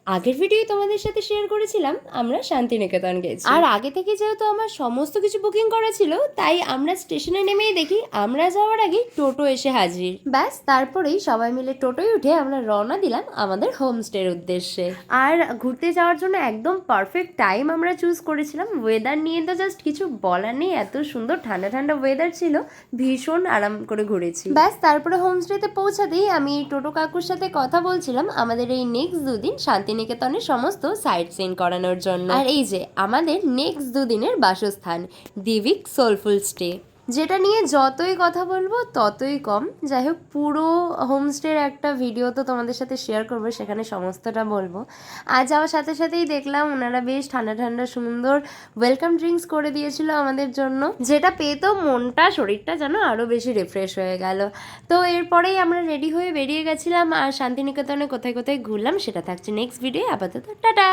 আগের ভিডিও তোমাদের সাথে শেয়ার করেছিলাম আমরা শান্তিনিকেতন গেছি, আর আগে থেকে যেহেতু আমার সমস্ত কিছু বুকিং করা ছিল তাই আমরা স্টেশনে নেমেই দেখি আমরা যাওয়ার আগে টোটো এসে হাজির। ব্যাস তারপরেই সবাই মিলে টোটোয় উঠে আমরা রওনা দিলাম আমাদের হোমস্টের উদ্দেশ্যে। আর ঘুরতে যাওয়ার জন্য একদম পারফেক্ট টাইম আমরা চুজ করেছিলাম। ওয়েদার নিয়ে তো জাস্ট কিছু বলার নেই, এত সুন্দর ঠান্ডা ঠান্ডা ওয়েদার ছিল, ভীষণ আরাম করে ঘুরেছি। ব্যাস তারপরে হোমস্টেতে পৌঁছাতেই আমি টোটো কাকুর সাথে কথা বলছিলাম আমাদের এই নেক্সট দুদিন শান্তিনিকেতনের সমস্ত সাইট সিন করানোর জন্য। আর এই যে আমাদের নেক্সট দুদিনের বাসস্থান দিভিক সোলফুল স্টে, যেটা নিয়ে যতই কথা বলবো ততই কম। যাই হোক, পুরো হোমস্টের একটা ভিডিও তো তোমাদের সাথে শেয়ার করবো, সেখানে সমস্তটা বলবো। আর যাওয়ার সাথে সাথেই দেখলাম ওনারা বেশ ঠান্ডা ঠান্ডা সুন্দর ওয়েলকাম ড্রিঙ্কস করে দিয়েছিল আমাদের জন্য, যেটা পেয়ে তো মনটা শরীরটা যেন আরও বেশি রিফ্রেশ হয়ে গেল। তো এরপরেই আমরা রেডি হয়ে বেরিয়ে গেছিলাম, আর শান্তিনিকেতনে কোথায় কোথায় ঘুরলাম সেটা থাকছে নেক্সট ভিডিও। আপাতত টাটা।